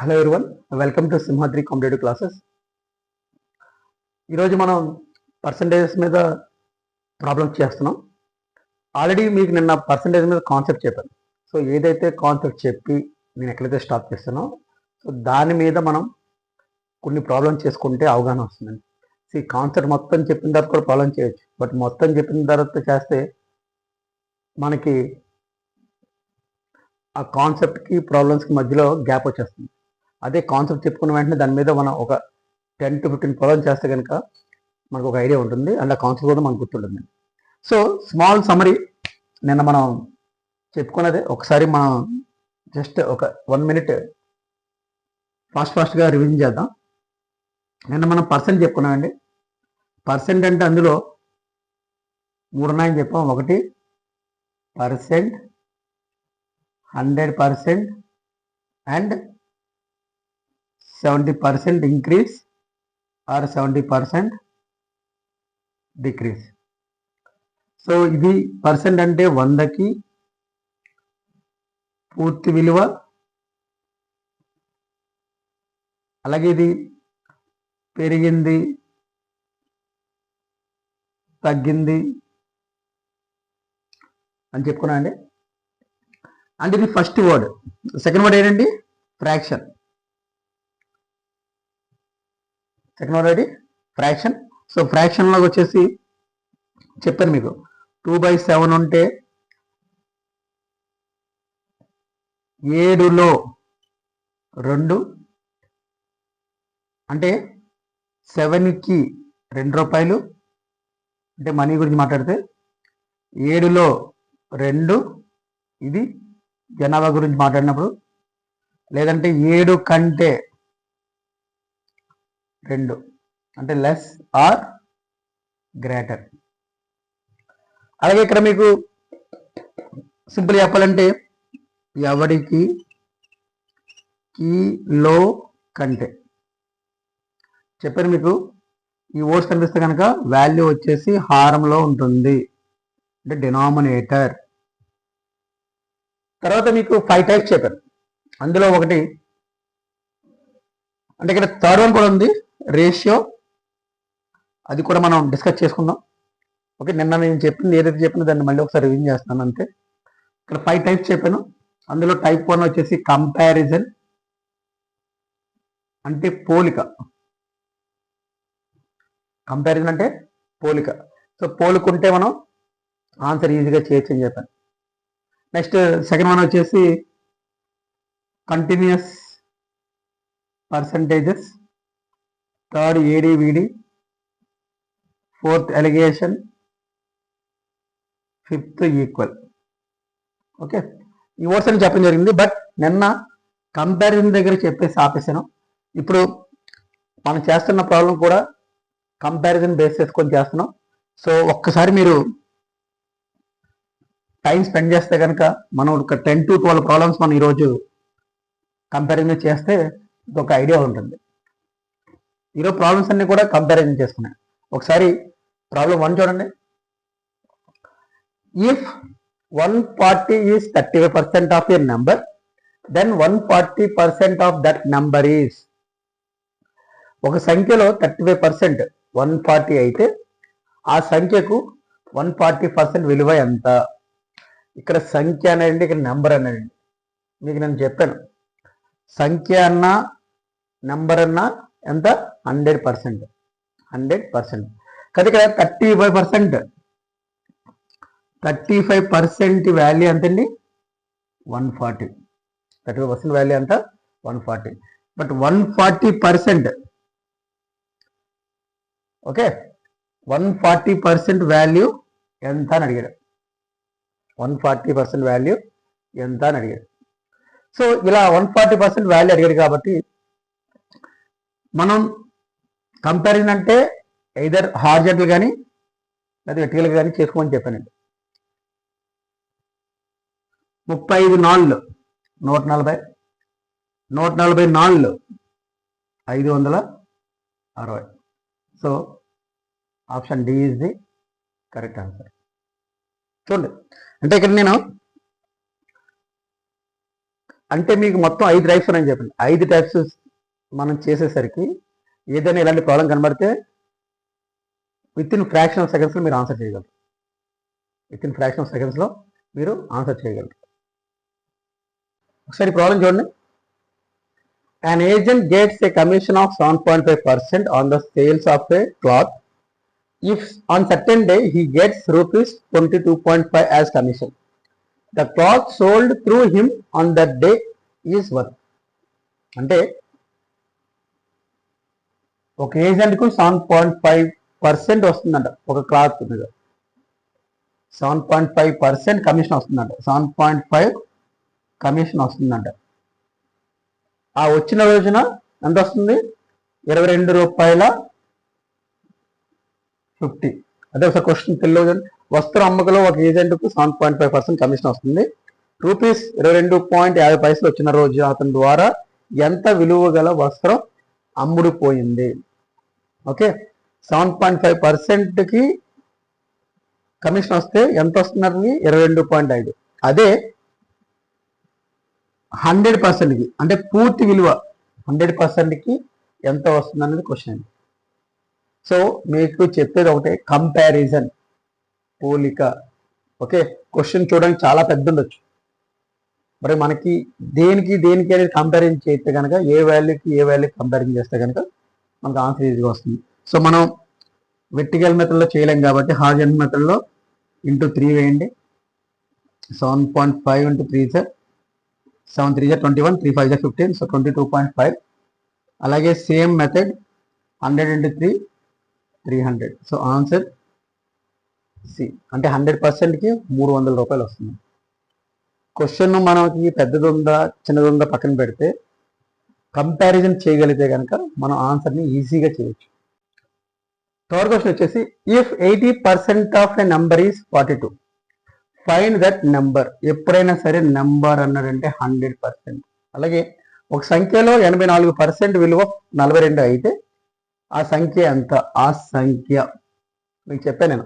Hello everyone, welcome to Simhadri competitive classes. ఈరోజు మనం percentages మీద ప్రాబ్లమ్స్ చేస్తున్నాం. ఆల్రెడీ మీకు నిన్న పర్సంటేజ్ మీద కాన్సెప్ట్ చెప్పాను. సో ఏదైతే కాన్సెప్ట్ చెప్పి నేను ఎక్కడైతే స్టాప్ చేస్తానో సో దాని మీద మనం కొన్ని ప్రాబ్లమ్స్ చేసుకుంటే అవగాహన వస్తుందండి. సో ఈ కాన్సెప్ట్ మొత్తం చెప్పిన తర్వాత కూడా ప్రాబ్లం చేయొచ్చు, బట్ మొత్తం చెప్పిన తర్వాత చేస్తే మనకి ఆ కాన్సెప్ట్కి ప్రాబ్లమ్స్కి మధ్యలో గ్యాప్ వచ్చేస్తుంది. అదే కాన్సెప్ట్ చెప్పుకున్న వెంటనే దాని మీద మనం ఒక 10 to 15 ప్రాబ్లమ్ చేస్తే కనుక మనకు ఒక ఐడియా ఉంటుంది, అండ్ ఆ కాన్సెప్ట్ కూడా మనకు గుర్తుంటుంది. సో స్మాల్ సమరీ నిన్న మనం చెప్పుకున్నదే ఒకసారి మనం జస్ట్ ఒక 1 minute ఫాస్ట్గా రివిజన్ చేద్దాం. నిన్న మనం పర్సెంట్ చెప్పుకున్నామండి. పర్సెంట్ అంటే అందులో 3 ఉన్నాయని చెప్పాం. ఒకటి percent, 100% and 70% increase or 70% decrease. So ఇది పర్సెంట్ అంటే 100కి పూర్తి విలువ, అలాగే ఇది పెరిగింది, తగ్గింది అని చెప్పుకున్నా అండి. అంటే ఇది ఫస్ట్ వర్డ్. సెకండ్ వర్డ్ ఏంటండి? ఫ్రాక్షన్. సెకండ్ వర్డ్ ఏంటి? ఫ్రాక్షన్. సో ఫ్రాక్షన్లోకి వచ్చేసి చెప్పాను మీకు 2/7 ఉంటే 7లో 2 అంటే 7కి 2 రూపాయలు. అంటే మనీ గురించి మాట్లాడితే 7లో 2 ఇది జనాభా గురించి మాట్లాడినప్పుడు, లేదంటే 7 కంటే 2 అంటే లెస్ ఆర్ గ్రేటర్. అలాగే ఇక్కడ మీకు సింపుల్ చెప్పాలంటే ఎవరికి కిలో కంటే చెప్పాను మీకు. ఈ వర్డ్స్ కనిపిస్తే కనుక వాల్యూ వచ్చేసి హారంలో ఉంటుంది, అంటే డినామినేటర్. తర్వాత మీకు 5 టైప్స్ చెప్పాను. అందులో ఒకటి అంటే ఇక్కడ థర్డ్ వన్ కూడా ఉంది, రేషియో. అది కూడా మనం డిస్కస్ చేసుకుందాం. ఓకే, నిన్న నేను చెప్పింది ఏదైతే చెప్పినా దాన్ని మళ్ళీ ఒకసారి రివిజన్ చేస్తాను అంతే. ఇక్కడ 5 టైప్స్ చెప్పాను. అందులో టైప్ 1 వచ్చేసి కంపారిజన్, అంటే పోలిక. కంపారిజన్ అంటే పోలిక. సో పోలుకుంటే మనం ఆన్సర్ ఈజీగా చేయొచ్చు అని చెప్పాను. నెక్స్ట్ సెకండ్ వన్ వచ్చేసి కంటిన్యూస్ పర్సంటేజెస్, థర్డ్ ఏడివిడి, fourth alligation, fifth equal. Okay, ఈ వర్డ్స్ అని చెప్పడం జరిగింది. బట్ నిన్న కంపారిజన్ దగ్గర చెప్పేసి ఆపేసాను. ఇప్పుడు మనం చేస్తున్న ప్రాబ్లం కూడా కంపారిజన్ బేస్ చేసుకొని చేస్తున్నాం. సో ఒక్కసారి మీరు టైం స్పెండ్ చేస్తే కనుక మనం ఒక 10 to 12 ప్రాబ్లమ్స్ మనం ఈరోజు కంపారిజన్ చేస్తే ఒక ఐడియా ఉంటుంది. ఈరోజు ప్రాబ్లమ్స్ అన్ని కూడా కంపారిజన్ చేసుకున్నాయి. ఒకసారి ప్రాబ్లం 1 చూడండి. If 140 is 35% of a number, then 140% of that number is. ఒక సంఖ్యలో 35% 140 అయితే ఆ సంఖ్యకు 140% విలువ ఎంత? ఇక్కడ సంఖ్య అనేది, ఇక్కడ నెంబర్ అనేది. మీకు నేను చెప్పాను, సంఖ్య అన్నా నెంబర్ అన్నా ఎంత? 100%. 100%. కానీ ఇక్కడ 35% వాల్యూ ఎంతండి? 140. 35% వాల్యూ ఎంత? 140. బట్ 140%, ఓకే, 140% వాల్యూ ఎంత అని అడిగాడు. 140% వాల్యూ ఎంత అని అడిగాడు. సో ఇలా 140% వాల్యూ అడిగాడు కాబట్టి మనం కంపారిజన్ అంటే ఎయిదర్ హారిజాంటల్ కానీ లేదా వెర్టికల్ కానీ చేసుకోమని చెప్పానండి. 35 4 140, 144 560. So option D is the correct answer. చూడండి, అంటే ఇక్కడ నేను అంటే మీకు మొత్తం 5 టైప్స్ ఉన్నాయని చెప్పండి. 5 టైప్స్ మనం చేసేసరికి ఏదైనా ఇలాంటి ప్రాబ్లం కనబడితే విత్ ఇన్ ఫ్రాక్షన్ ఆఫ్ సెకండ్స్లో మీరు ఆన్సర్ చేయగలరు. విత్ ఇన్ ఫ్రాక్షన్ ఆఫ్ సెకండ్స్లో మీరు ఆన్సర్ చేయగలరు. ఒకసారి ప్రాబ్లం చూడండి. An agent gets a commission of 7.5% on the sales of a cloth. If on certain day he gets rupees 22.5 as commission, the cloth sold through him on that day is worth. అంటే ఒక ఏజెంట్కు 7.5% వస్తుందంట ఒక cloth మీద. 7.5% commission వస్తుందంట. 7.5 commission వస్తుందంట. ఆ వచ్చిన రోజున ఎంత వస్తుంది? 22 రూపాయల 50. అదే ఒకసారి క్వశ్చన్ తెలియదు. వస్త్ర అమ్మకలో ఒక ఏజెంట్కు 7.5% కమిషన్ వస్తుంది. రూపీస్ 22.50 వచ్చిన రోజు అతని ద్వారా ఎంత విలువ గల వస్త్రం అమ్ముడుపోయింది? ఓకే, 7.5%కి కమిషన్ వస్తే ఎంత వస్తున్నది? 22.5. అదే 100%కి అంటే పూర్తి విలువ 100%కి ఎంత వస్తుంది అనేది క్వశ్చన్. సో మీకు చెప్పేది ఒకటే, కంపారిజన్, పోలిక. ఓకే, క్వశ్చన్ చూడడానికి చాలా పెద్ద ఉండొచ్చు, మరి మనకి దేనికి అనేది కంపారిజన్ చేస్తే కనుక ఏ వాల్యూకి కంపారిజన్ చేస్తే కనుక మనకు ఆన్సర్ ఈజీగా వస్తుంది. సో మనం వెర్టికల్ మెథడ్లో చేయలేం కాబట్టి హారిజాంటల్ మెథడ్లో ఇంటూ 3 వేయండి. 7.5 ఇంటూ 3 సార్ 7 3 21, 3 5 15, సో 22.5. అలాగే same method 100 into 3 300. So answer C. అంటే 100%కి 300 రూపాయలు వస్తుంది. క్వశ్చన్ మనకి పెద్దది ఉందా చిన్నది ఉందా పక్కన పెడితే కంపారిజన్ చేయగలిగితే కనుక మనం ఆన్సర్ని ఈజీగా చేయొచ్చు. థర్డ్ క్వశ్చన్ వచ్చేసి, if 80% of a number is 42, find that number. ఎప్పుడైనా సరే నెంబర్ అన్నాడంటే 100%. అలాగే ఒక సంఖ్యలో 84% విలువ 42 అయితే ఆ సంఖ్య ఎంత? ఆ సంఖ్య మీకు చెప్పాను నేను.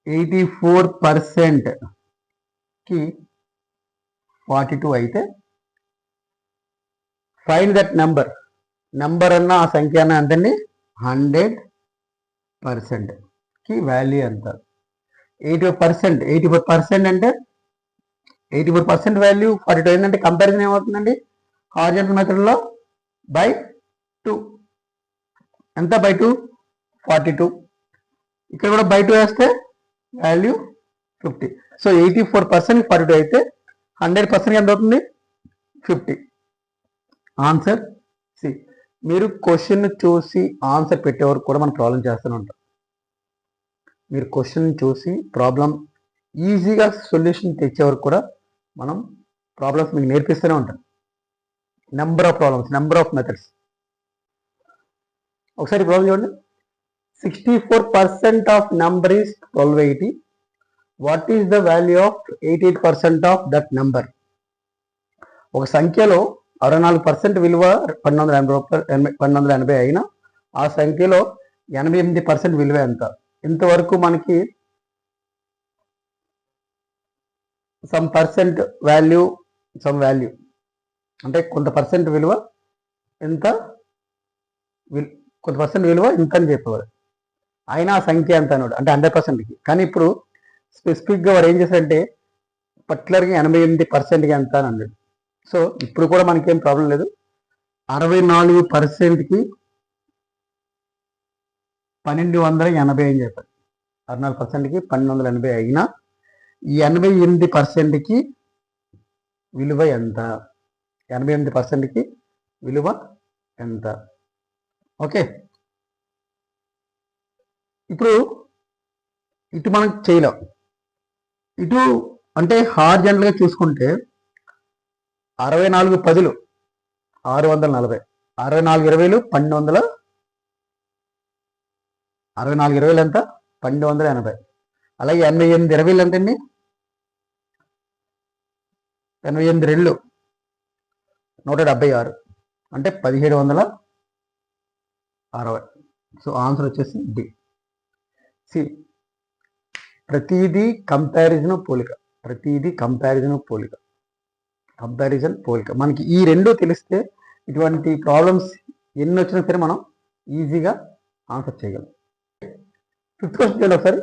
84%కి 42 అయితే ఫైండ్ దట్ నెంబర్. నెంబర్ అన్న ఆ సంఖ్య అన్న ఎంతండి? 100%కి వాల్యూ ఎంత? 84% అంటే 84% వాల్యూ 42 అయిందంటే కంపారిజన్ ఏమవుతుందండి? హారిజాంటల్ మెథడ్లో బై 2. ఎంత బై 2? 42. ఇక్కడ కూడా బై 2 వేస్తే వాల్యూ 50. సో 84% 42 అయితే 100% ఎంత అవుతుంది? 50. Answer C. మీరు క్వశ్చన్ చూసి ఆన్సర్ పెట్టే వరకు కూడా మనం ప్రాబ్లం చేస్తూనే ఉంటాం. మీరు క్వశ్చన్ చూసి ప్రాబ్లం ఈజీగా సొల్యూషన్ తెచ్చే వరకు కూడా మనం ప్రాబ్లమ్స్ మీకు నేర్పిస్తూనే ఉంటాం. Number of problems, number of methods. ఒకసారి ప్రాబ్లం చూడండి. 64% of number is 1280. What is the value of 88% of that number? ఒక సంఖ్యలో 64% విలువ 1280 అయినా ఆ సంఖ్యలో 88% విలువ ఎంత? ఇంతవరకు మనకి సమ్ పర్సెంట్ వాల్యూ అంటే కొంత పర్సెంట్ విలువ ఎంత, కొంత పర్సెంట్ విలువ ఇంత అని చెప్పేవారు. అయినా ఆ సంఖ్య ఎంత అన్నాడు అంటే 100%కి. కానీ ఇప్పుడు స్పెసిఫిక్గా వారు ఏం చేశారంటే పర్టికులర్గా 88%కి ఎంత అని అన్నాడు. సో ఇప్పుడు కూడా మనకేం ప్రాబ్లం లేదు. 64%కి 1280 అని చెప్పారు. 64%కి 1280 అయినా ఈ 88%కి విలువ ఎంత? 88%కి విలువ ఎంత? ఓకే, ఇప్పుడు ఇటు మనం చేయలేం. ఇటు అంటే హారిజాంటల్గా చూసుకుంటే 64 10లు 640, 64 20లు 1200, 64 20లు ఎంత? 1280. అలాగే 88 20లు ఎంతండి? 88 2 176 అంటే 1760. సో ఆన్సర్ వచ్చేసి డి. సి. ప్రతిదీ కంపారిజన్ పోలిక. కంపారిజన్, పోలిక. మనకి ఈ రెండు తెలిస్తే ఇటువంటి ప్రాబ్లమ్స్ ఎన్ని వచ్చినా సరే మనం ఈజీగా ఆన్సర్ చేయగలం. ఫిఫ్త్ క్వశ్చన్ చూడండి ఒకసారి.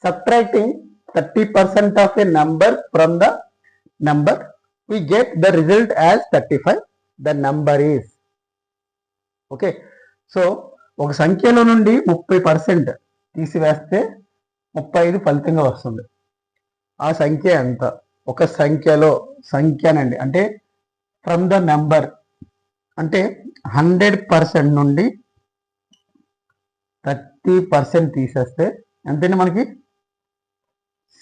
Subtracting 30% of a number from the number we get the result as 35. the number is. Okay, so ఒక సంఖ్యలో నుండి 30% తీసివేస్తే 35 ఫలితంగా వస్తుంది. ఆ సంఖ్య ఎంత? ఒక సంఖ్యలో సంఖ్యనండి, అంటే ఫ్రమ్ ద నెంబర్ అంటే 100% నుండి 30% తీసేస్తే ఎంతండి మనకి?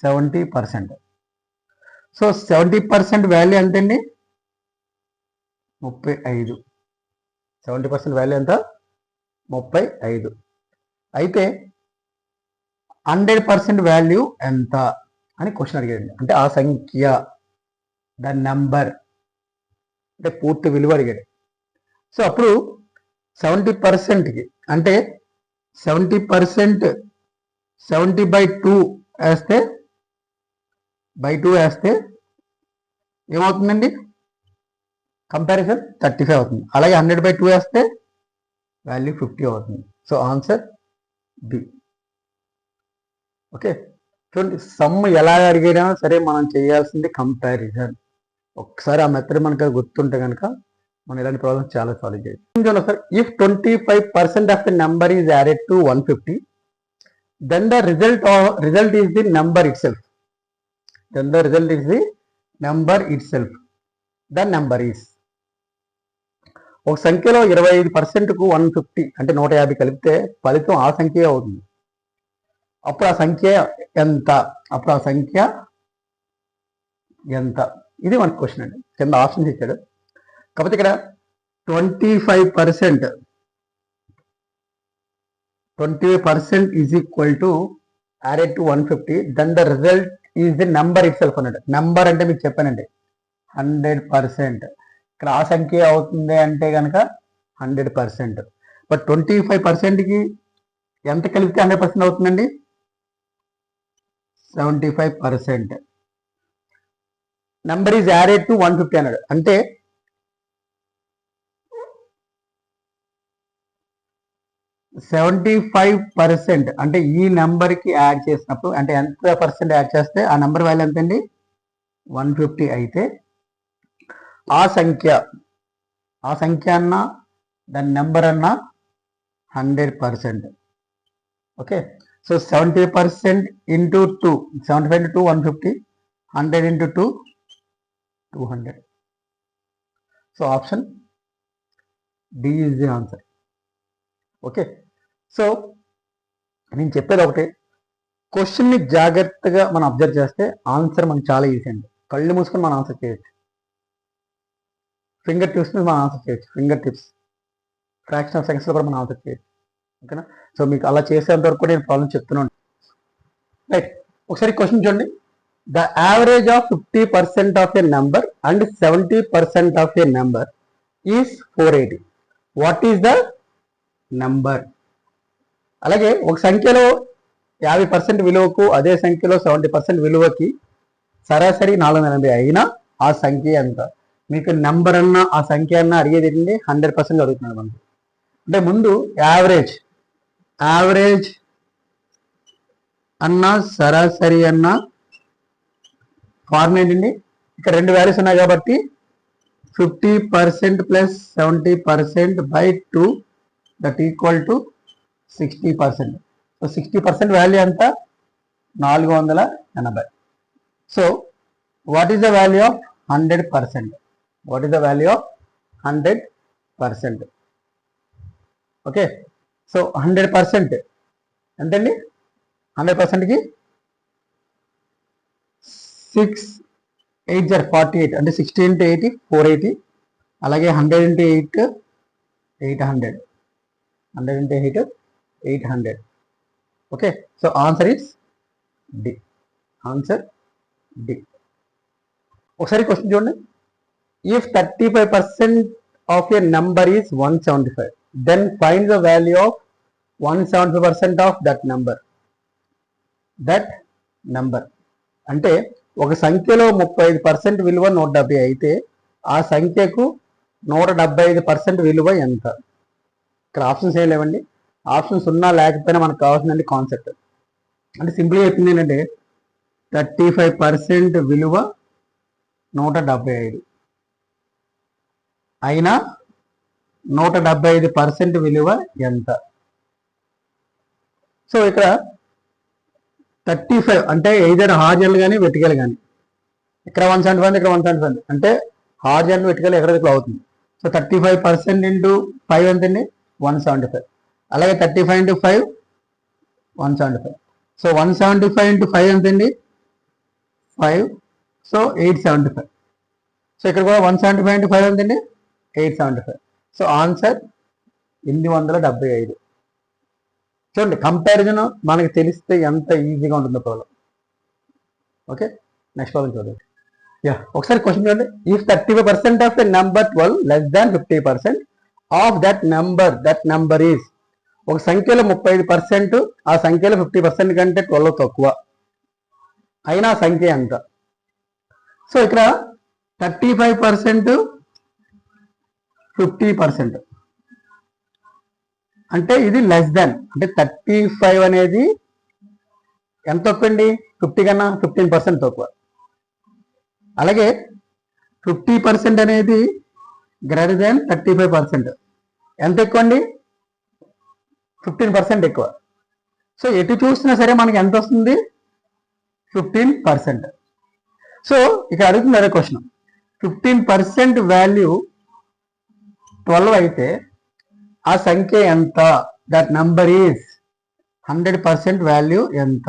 70%. సో 70% వాల్యూ ఎంతండి? 35. 70% వాల్యూ ఎంత? 35. అయితే 100% వాల్యూ ఎంత అని క్వశ్చన్ అడిగాడు. అంటే ఆ సంఖ్య, ద నెంబర్ అంటే పూర్తి విలువ అడిగాడు. సో అప్పుడు 70%కి అంటే 70% 70/2 వేస్తే ఏమవుతుందండి? కంపారిజన్ 35 అవుతుంది. అలాగే 100/2 వేస్తే వాల్యూ 50 అవుతుంది. So answer B. ఓకే, చూడండి, సమ్ ఎలా అడిగినా సరే మనం చేయాల్సింది కంపారిజన్. ఒకసారి ఆ మెథడ్ మనకు గుర్తుంటే కనుక మనం ఇలాంటి ప్రాబ్లమ్స్ చాలా సాల్వ్ చేయొచ్చు. Sir, if 25% of the number is added to 150, then the result is the number itself. then the result is the number itself. the number is. ఒక సంఖ్యలో 25% కు 150 అంటే 150 కలిపితే ఫలితం ఆ సంఖ్య అవుతుంది. అప్పుడు ఆ సంఖ్య ఎంత? ఇది మన క్వశ్చన్ అండి. కింద ఆప్షన్స్ ఇచ్చాడు. కాకపోతే ఇక్కడ 25% is equal to added to 150, then the result is the number itself అన్నాడు. నెంబర్ అంటే మీకు చెప్పానండి 100%. ఇక్కడ ఆ సంఖ్య అవుతుంది అంటే కనుక 100%. బట్ 25%కి ఎంత కలిపితే 100% అవుతుందండి? 75%. నెంబర్ ఈజ్ యాడెడ్ టు 150 అన్నాడు. అంటే 75% అంటే ఈ నెంబర్కి యాడ్ చేసినప్పుడు అంటే ఎంత పర్సెంట్ యాడ్ చేస్తే ఆ నెంబర్ వాల్యూ ఎంతండి? 150 అయితే ఆ సంఖ్య అన్నా దాని నెంబర్ అన్నా 100%. Okay, so 70% into 2, 75 into 2 150, 100 into 2 200. So option D is the answer. Okay, so నేను చెప్పేది ఒకటి, క్వశ్చన్ని జాగ్రత్తగా మనం అబ్జర్వ్ చేస్తే ఆన్సర్ మనకు చాలా ఈజీ అండి. కళ్ళు మూసుకొని మనం ఆన్సర్ చేయొచ్చు. ఫింగర్ టిప్స్ మీద మనం ఆన్సర్ చేయొచ్చు. ఫింగర్ టిప్స్ ఫ్రాక్షన్ ఆఫ్ సెకండ్స్లో కూడా మనం ఆన్సర్ చేయొచ్చు. ఓకేనా? సో మీకు అలా చేసేంత వరకు నేను ప్రాబ్లం చెప్తున్నాను. రైట్, ఒకసారి క్వశ్చన్ చూడండి. The average of 50% of A number and 70% of A number is 480. What is the number? అలాగే ఒక సంఖ్యలో 50% విలువకు అదే సంఖ్యలో 70% విలువకి సరాసరి 480 అయినా ఆ సంఖ్య ఎంత? మీకు నెంబర్ అన్నా ఆ సంఖ్య అన్నా అడిగేది ఏంటంటే 100% అడుగుతున్నాడు మనకి. అంటే ముందు యావరేజ్ అన్నా సరాసరి అన్నా ఫార్ములా ఏంటండి? ఇక్కడ రెండు వాల్యూస్ ఉన్నాయి కాబట్టి 50% plus 70/2 that equal to 60%. So 60% value ఎంత? 480. So what is the value of 100%? What is the value of 100%? Okay, so 100% ఎంతండి? 100%కి 6 8 48 అంటే 60 into 80 480. అలాగే 100 into 8 800. 100 into 8 800. Okay, so answer is D. Answer D. ఒకసారి క్వశ్చన్ చూడండి. If 35% of a number is 175, then find the value of 175% of that number. అంటే ఒక సంఖ్యలో 35% విలువ 170 అయితే ఆ సంఖ్యకు 175% విలువ ఎంత? ఇక్కడ ఆప్షన్స్ ఏం లేవండి. ఆప్షన్స్ ఉన్నా లేకపోయినా మనకు కావాల్సిందండి కాన్సెప్ట్. అంటే సింపుల్గా చెప్పింది ఏంటంటే 35% విలువ 175 అయినా 175% విలువ ఎంత? సో ఇక్కడ 35 అంటే ఎయిదర్ హార్జనల్ కానీ వెర్టికల్ కానీ, ఇక్కడ 175 ఇక్కడ 175 అంటే హార్జనల్ వెర్టికల్ ఎక్కడ అవుతుంది. సో 35% ఇంటూ 5 ఎంతండి? 175. అలాగే 35 ఇంటూ 5 175. సో 175 ఇంటూ 5 ఎంతండి? 5. సో 875. సో ఇక్కడ కూడా 175 ఇంటూ 5 ఎంతండి? 875. So answer 875. చూడండి, కంపారిజన్ మనకి తెలిస్తే ఎంత ఈజీగా ఉంటుందో ప్రాబ్లం. ఓకే, నెక్స్ట్ ప్రాబ్లం చూడండి. ఒకసారి క్వశ్చన్ చూడండి. If 35% of a number 12 less than 50% of that number is, ఒక సంఖ్యలో 35%, ఆ సంఖ్యలో 50% కంటే 12 తక్కువ అయినా సంఖ్య ఎంత? సో ఇక్కడ 35% 50% అంటే ఇది లెస్ దాన్, అంటే 35 అనేది ఎంత తక్కువ అండి? 50 కన్నా 15% తక్కువ. అలాగే 50% అనేది గ్రేటర్ దాన్ 35%. ఎంత ఎక్కువ అండి? 15% ఎక్కువ. సో ఎటు చూసినా సరే మనకి ఎంత వస్తుంది? 15%. సో ఇక్కడ అడుగుతుంది అదే క్వశ్చన్. 15% వాల్యూ 12 అయితే ఆ సంఖ్య ఎంత? దట్ నంబర్ ఈజ్ 100% వాల్యూ ఎంత?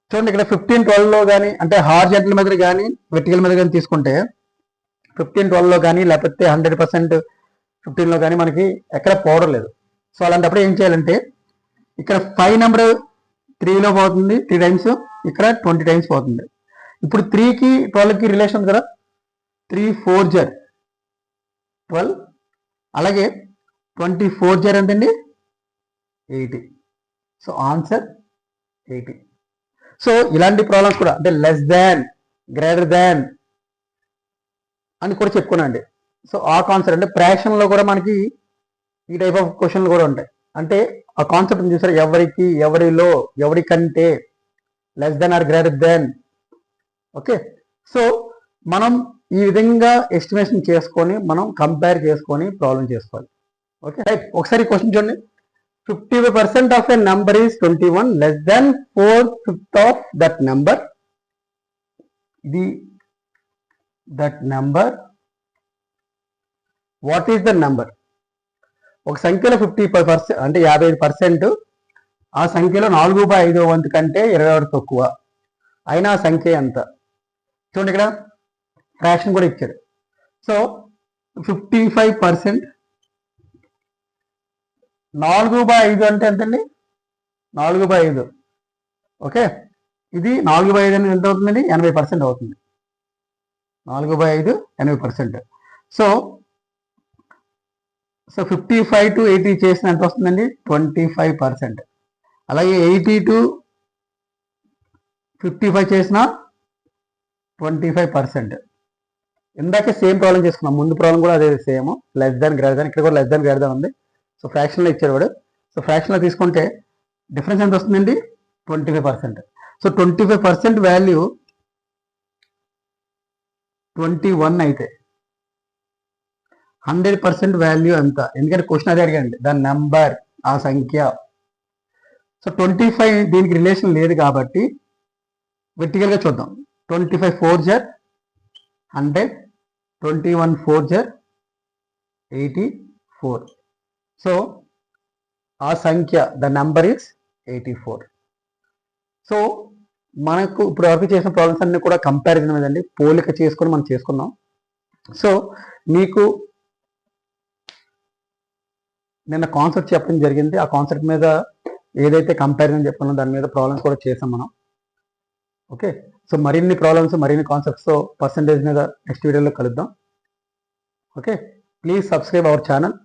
చూడండి, ఇక్కడ 15-12లో కానీ, అంటే హార్జంటల్ మెథడ్ కానీ వెర్టికల్ మెథడ్ కానీ తీసుకుంటే 15-12లో కానీ లేకపోతే 100% 15లో కానీ మనకి ఎక్కడ పోవడం లేదు. సో అలాంటప్పుడు ఏం చేయాలంటే, ఇక్కడ 5 నెంబర్ 3లో పోతుంది 3 టైమ్స్, ఇక్కడ 20 టైమ్స్ పోతుంది. ఇప్పుడు 3కి 12కి రిలేషన్ ఉంది కదా, 3 4 జర్ 12, అలాగే 24 జర్ ఎంతండి? 80. So answer 80. సో ఇలాంటి ప్రాబ్లమ్స్ కూడా అంటే లెస్ దాన్, గ్రేటర్ దాన్ అని కూడా చెప్పుకున్నాండి. సో ఆ కాన్సెప్ట్ అంటే ఫ్రాక్షన్లో కూడా మనకి ఈ టైప్ ఆఫ్ క్వశ్చన్లు కూడా ఉంటాయి. అంటే ఆ కాన్సెప్ట్ చూసారు, ఎవరికి, ఎవరిలో, ఎవరికంటే, less than or greater than. Okay, so మనం ఈ విధంగా ఎస్టిమేషన్ చేసుకొని మనం కంపేర్ చేసుకొని ప్రాబ్లం చేసుకోవాలి. ఓకే రైట్, ఒకసారి క్వశ్చన్ చూడండి. 55% of a number is 21 less than 4/5 of that number. That number, what is the number? ఒక సంఖ్యలో 55% అంటే 55%, ఆ సంఖ్యలో 4/5 వంతు కంటే 21 తక్కువ అయినా ఆ సంఖ్య ఎంత? చూడండి, ఇక్కడ ఫ్రాక్షన్ కూడా ఇచ్చాడు. సో 55% 4/5 అంటే ఎంతండి? 4/5. ఓకే, ఇది 4/5 అనేది ఎంత అవుతుందండి? 80% అవుతుంది. 4/5 80%. సో 55 to 80 చేసిన ఎంత వస్తుందండి? 25%. అలాగే 80 to 55 చేసిన 25%. ఇందాకే సేమ్ ప్రాబ్లం చేసుకున్నాం, ముందు ప్రాబ్లం కూడా అదే same, less than greater than. ఇక్కడ కూడా లెస్ దాన్ గ్రేటర్ దాన్ ఉంది. సో ఫ్రాక్షన్లో ఇచ్చాడు వాడు. సో ఫ్రాక్షన్లో తీసుకుంటే డిఫరెన్స్ ఎంత వస్తుందండి? 25%. సో 25% వాల్యూ 21 అయితే 100% వాల్యూ ఎంత? ఎందుకంటే క్వశ్చన్ అదే అడిగండి, దాని నెంబర్, ఆ సంఖ్య. సో 25 దీనికి రిలేషన్ లేదు కాబట్టి వెర్టికల్గా చూద్దాం. 25 4 జర్ 100, 21 4 జర్ 84. సో ఆ సంఖ్య, ద నెంబర్ ఈస్ 84. సో మనకు ఇప్పుడు వరకు చేసిన ప్రాబ్లమ్స్ అన్ని కూడా కంపారిజన్ మీదండి, పోలిక చేసుకొని మనం చేసుకున్నాం. సో మీకు నిన్న కాన్సెప్ట్ చెప్పడం జరిగింది. ఆ కాన్సెప్ట్ మీద ఏదైతే కంపారిజన్ చెప్పుకున్నాం దాని మీద ప్రాబ్లమ్స్ కూడా చేసాం మనం. ఓకే, సో మరిన్ని ప్రాబ్లమ్స్, మరిన్ని కాన్సెప్ట్స్తో పర్సంటేజ్ మీద నెక్స్ట్ వీడియోలో కలుద్దాం. Okay, please subscribe our channel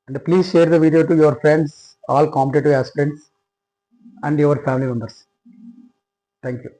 and please share the video to your friends, all competitive aspirants and your family members. Thank you.